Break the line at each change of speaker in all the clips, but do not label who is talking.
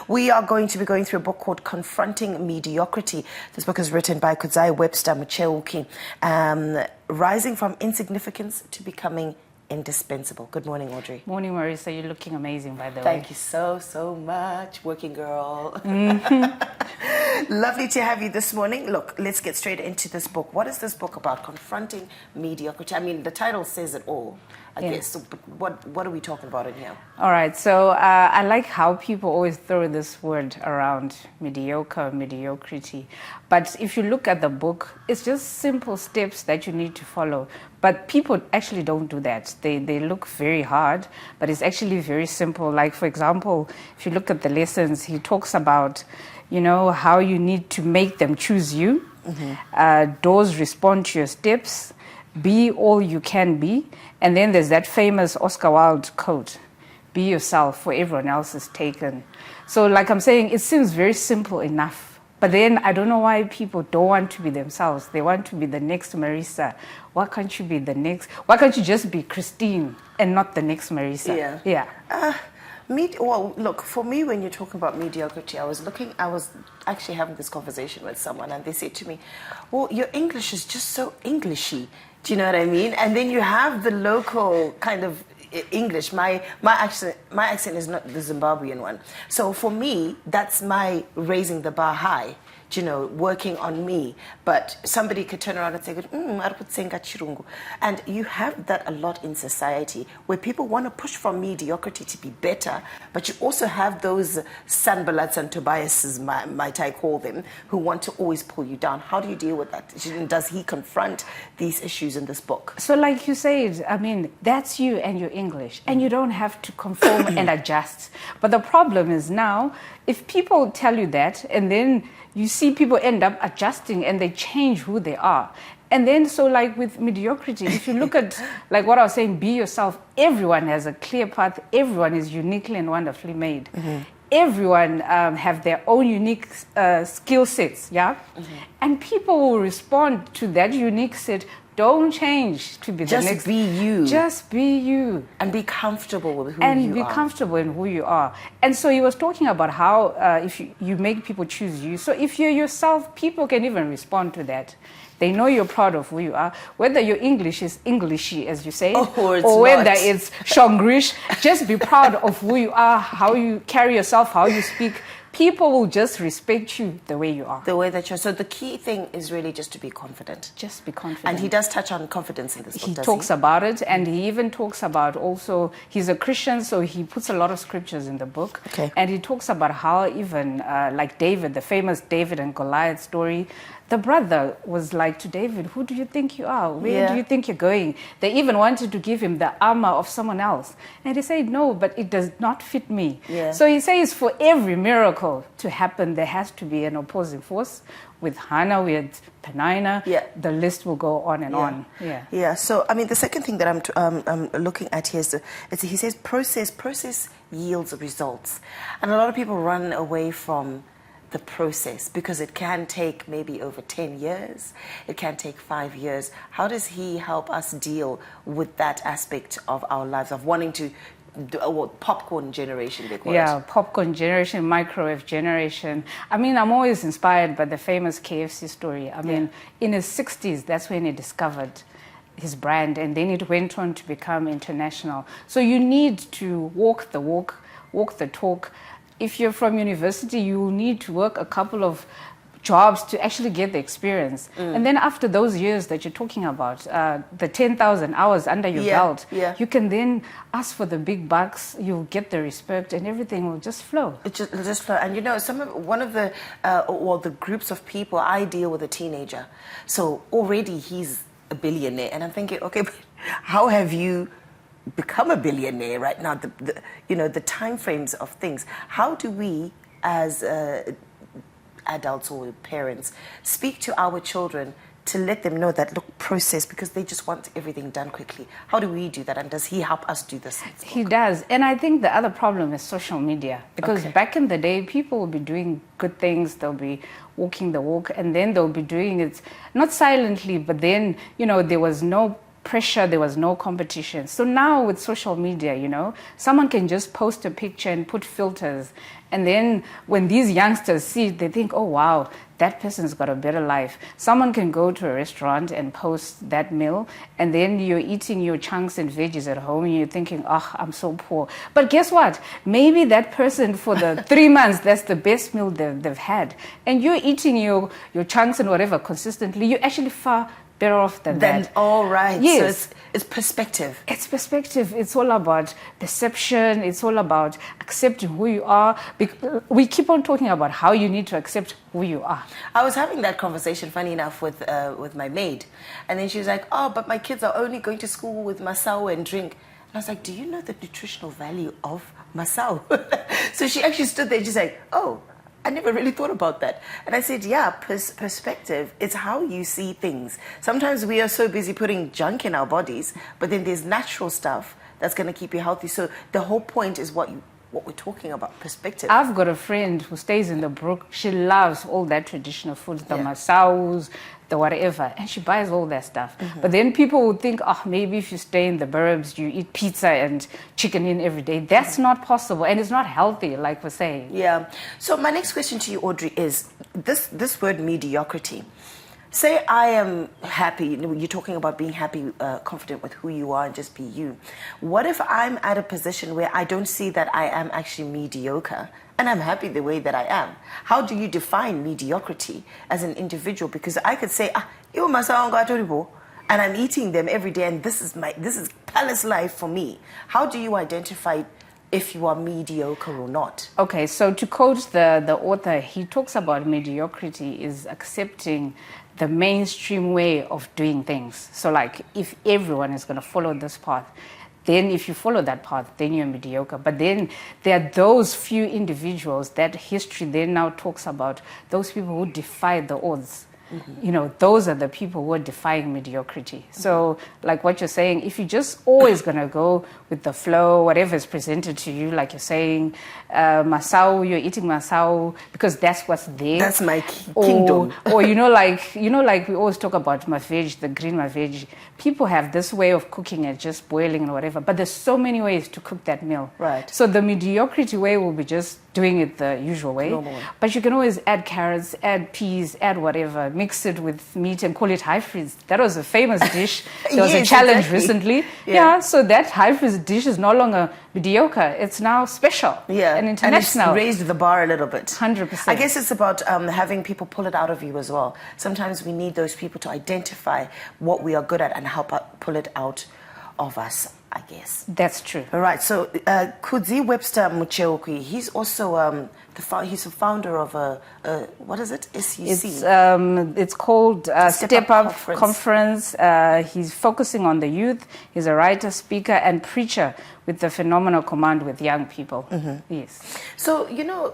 We are going to be going through a book called Confronting Mediocrity. This book is written by Kudzi, Webster, Mucheuki, rising from insignificance to becoming indispensable. Good morning, Audrey.
Morning, Marisa. You're looking amazing, by the way.
Thank you so much, working girl. Lovely to have you this morning. Look, let's get straight into this book. What is this book about? Confronting mediocrity. I mean, the title says it all, I guess. So, but what are we talking about in here?
All right. So I like how people always throw this word around, mediocre, mediocrity. But if you look at the book, it's just simple steps that you need to follow. But people actually don't do that. They look very hard, but it's actually very simple. Like, for example, if you look at the lessons, he talks about, you know, how you need to make them choose you. Doors respond to your steps. Be all you can be. And then there's that famous Oscar Wilde quote, be yourself for everyone else is taken. So like I'm saying, it seems very simple enough. But then I don't know why people don't want to be themselves. They want to be the next Marisa. Why can't you be the next? Why can't you just be Christine and not the next Marisa?
Yeah. Well, look, for me, when you're talking about mediocrity, I was actually having this conversation with someone, and they said to me, well, your English is just so Englishy. Do you know what I mean? And then you have the local kind of English. My accent is not the Zimbabwean one. So for me, that's my raising the bar high. You know, working on me. But somebody could turn around and say, and you have that a lot in society where people want to push from mediocrity to be better, but you also have those Sanballats and Tobiases, might I call them, who want to always pull you down. How do you deal with that? Does he confront these issues in this book?
So like you said, I mean, that's you and your English, and you don't have to conform and adjust. But the problem is now, if people tell you that, and then you see people end up adjusting and they change who they are. And then so like with mediocrity, if you look at like what I was saying, be yourself, everyone has a clear path, everyone is uniquely and wonderfully made. Everyone have their own unique skill sets, and people will respond to that unique set. Don't change to be the next.
Just be you.
Just be you.
And be comfortable with who you are.
And be comfortable in who you are. And so he was talking about how if you make people choose you. So if you're yourself, people can even respond to that. They know you're proud of who you are. Whether your English is Englishy, as you say, or whether it's Shongrish, just be proud of who you are, how you carry yourself, how you speak. People will just respect you the way you are.
The way that you're. So the key thing is really just to be confident.
Just be confident.
And he does touch on confidence in this book,
He talks about it, and he even talks about also, he's a Christian, so he puts a lot of scriptures in the book.
Okay.
And he talks about how even, like David, the famous David and Goliath story, the brother was like to David, who do you think you are? Where do you think you're going? They even wanted to give him the armor of someone else. And he said, no, but it does not fit me. So he says for every miracle to happen, there has to be an opposing force. With Hannah, with Penina, the list will go on and on.
So, I mean, the second thing that I'm looking at here is he says process yields results. And a lot of people run away from the process because it can take maybe over 10 years. It can take 5 years. How does he help us deal with that aspect of our lives, of wanting to popcorn generation, they call it?
Popcorn generation, microwave generation. I mean, I'm always inspired by the famous KFC story. I mean, in his 60s, that's when he discovered his brand, and then it went on to become international. So you need to walk the walk, walk the talk. If you're from university, you will need to work a couple of jobs to actually get the experience. And then after those years that you're talking about, the 10,000 hours under your belt, you can then ask for the big bucks, you'll get the respect, and everything will just flow.
It'll just flow. And you know, one of the groups of people, I deal with a teenager. So already he's a billionaire. And I'm thinking, okay, but how have you become a billionaire right now? The time frames of things. How do we, as adults or parents, speak to our children to let them know that, look, process, because they just want everything done quickly? How do we do that? And does he help us do this?
He does. And I think the other problem is social media. Because back in the day, people will be doing good things. They'll be walking the walk, and then they'll be doing it, not silently, but then, you know, there was no pressure, there was no competition. So now with social media, you know, someone can just post a picture and put filters. And then when these youngsters see it, they think, oh, wow, that person's got a better life. Someone can go to a restaurant and post that meal, and then you're eating your chunks and veggies at home, and you're thinking, oh, I'm so poor. But guess what? Maybe that person for the 3 months, that's the best meal they've had. And you're eating your chunks and whatever consistently. You're actually far better off than that.
All right.
Yes.
So it's perspective.
It's perspective. It's all about perception. It's all about accepting who you are. We keep on talking about how you need to accept who you are.
I was having that conversation, funny enough, with my maid. And then she was like, oh, but my kids are only going to school with masao and drink. And I was like, do you know the nutritional value of masao? So she actually stood there and she's like, oh, I never really thought about that. And I said, yeah, perspective, it's how you see things. Sometimes we are so busy putting junk in our bodies, but then there's natural stuff that's going to keep you healthy. So the whole point is what we're talking about, perspective.
I've got a friend who stays in the Brook. She loves all that traditional foods, the masaos, the whatever, and she buys all that stuff. Mm-hmm. But then people would think, oh, maybe if you stay in the burbs, you eat pizza and chicken in every day. That's not possible, and it's not healthy, like we're saying.
Yeah. So my next question to you, Audrey, is this word mediocrity. Say I am happy, you're talking about being happy, confident with who you are and just be you. What if I'm at a position where I don't see that I am actually mediocre and I'm happy the way that I am? How do you define mediocrity as an individual? Because I could say, and I'm eating them every day and this is palace life for me. How do you identify if you are mediocre or not?
Okay, so to quote the author, he talks about mediocrity is accepting the mainstream way of doing things. So like if everyone is going to follow this path, then if you follow that path, then you're mediocre. But then there are those few individuals that history then now talks about, those people who defy the odds. Mm-hmm. You know, those are the people who are defying mediocrity. Mm-hmm. So like what you're saying, if you're just always going to go with the flow, whatever is presented to you, like you're saying, masao, you're eating masao because that's what's there.
That's my kingdom.
Or you know, like we always talk about mavej, the green mavej. People have this way of cooking it, just boiling and whatever. But there's so many ways to cook that meal.
Right.
So the mediocrity way will be just doing it the usual way.
Normal way.
But you can always add carrots, add peas, add whatever, mix it with meat and call it high freeze. That was a famous dish. There was a challenge recently. Yeah, so that high freeze dish is no longer mediocre. It's now special and international.
And it's raised the bar a little bit.
100%.
I guess it's about having people pull it out of you as well. Sometimes we need those people to identify what we are good at and help pull it out of us, I guess.
That's true.
All right. So Kudzi, Webster, Mucheuki, he's also he's a founder of what is it? SUC.
It's called Step Up Conference. He's focusing on the youth. He's a writer, speaker, and preacher with the Phenomenal Command with young people. Mm-hmm. Yes.
So, you know,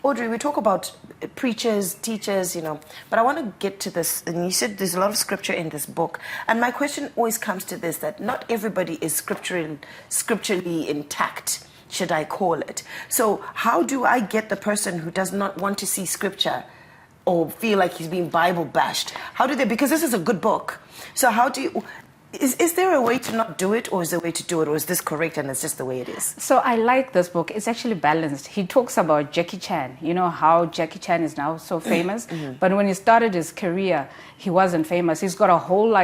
Audrey, we talk about preachers, teachers, you know, but I want to get to this. And you said there's a lot of scripture in this book. And my question always comes to this, that not everybody is scripturally intact, should I call it. So how do I get the person who does not want to see scripture or feel like he's being Bible bashed? How do they, because this is a good book. So how do you, is there a way to not do it, or is there a way to do it, or is this correct and it's just the way it is?
So I like this book. It's actually balanced. He talks about Jackie Chan. You know how Jackie Chan is now so famous? Mm-hmm. But when he started his career, he wasn't famous. He's got a whole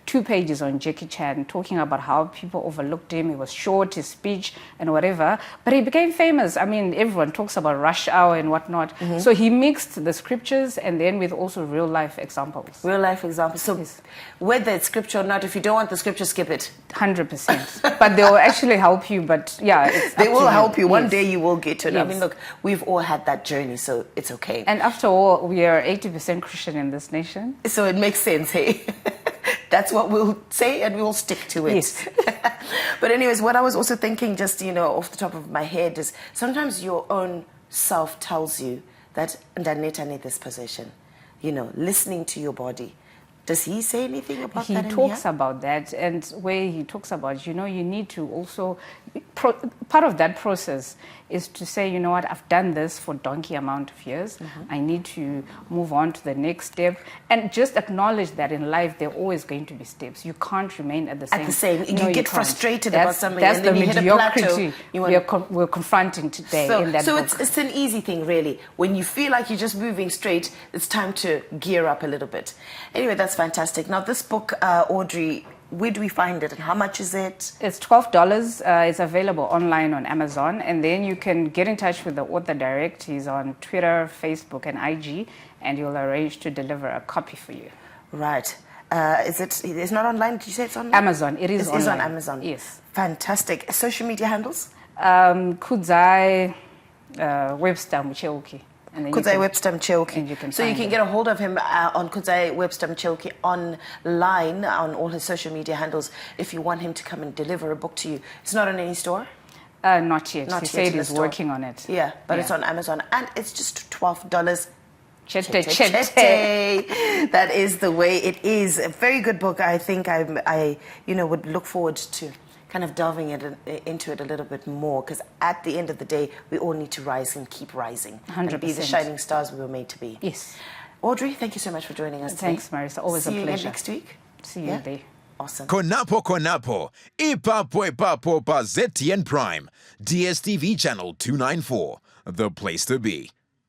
2 pages on Jackie Chan talking about how people overlooked him. He was short, his speech and whatever. But he became famous. I mean, everyone talks about Rush Hour and whatnot. Mm-hmm. So he mixed the scriptures and then with also real life examples.
Real life examples. So yes. Whether it's scripture or not, if you don't want the scripture, skip it.
100%. But they will actually help you. But yeah, it's
they will help you.
Yes.
One day you will get to it.
Yes.
I mean, look, we've all had that journey, so it's okay.
And after all, we are 80% Christian in this nation.
So it makes sense, hey? That's what we'll say and we will stick to it.
Yes.
But anyways, what I was also thinking, just, you know, off the top of my head, is sometimes your own self tells you that Ndaneta need this position. You know, listening to your body. Does he say anything about
He
that in
talks
here?
about that, and where he talks about, you need to also, part of that process is to say, you know what, I've done this for donkey amount of years. I need to move on to the next step, and just acknowledge that in life there are always going to be steps. You can't remain at the same.
At the same,
No,
you get
can't.
frustrated
That's-
about something,
That's
and then
the
you hit a plateau.
mediocrity
You want-
we're confronting today in that
So
book.
it's an easy thing, really. When you feel like you're just moving straight, it's time to gear up a little bit. Anyway, that's fantastic. Now, this book, Audrey, where do we find it and how much is it?
It's $12. It's available online on Amazon, and then you can get in touch with the author direct. He's on Twitter, Facebook, and IG, and he'll arrange to deliver a copy for you.
Right. It's not online? Did you say it's online?
Amazon. It is
It is on
online.
Amazon.
Yes.
Fantastic. Social media handles?
Kudzi, Webster, Mucheuki. And then you
Kudzi
can-
Webster Mucheuki.
and you can
So you
find
can
him.
get a hold of him on Kudzi Webster Mucheuki online on all his social media handles if you want him to come and deliver a book to you. It's not in any store?
Not yet.
Not
He
yet
said
in the
he's
store.
working on it.
Yeah, but it's
Yeah.
on Amazon and it's just $12.
Chete.
That is the way it is. A very good book. I think I would look forward to kind of delving into it a little bit more, because at the end of the day, we all need to rise and keep rising and be the
100%.
shining stars we were made to be.
Yes.
Audrey, thank you so much for joining us today.
Thanks, Marisa. Always
See
a
you again
pleasure.
next week.
See you
Yeah?
there.
Awesome.
Konapo, ipapo pa ZTN Prime, DSTV channel 294, the place to be.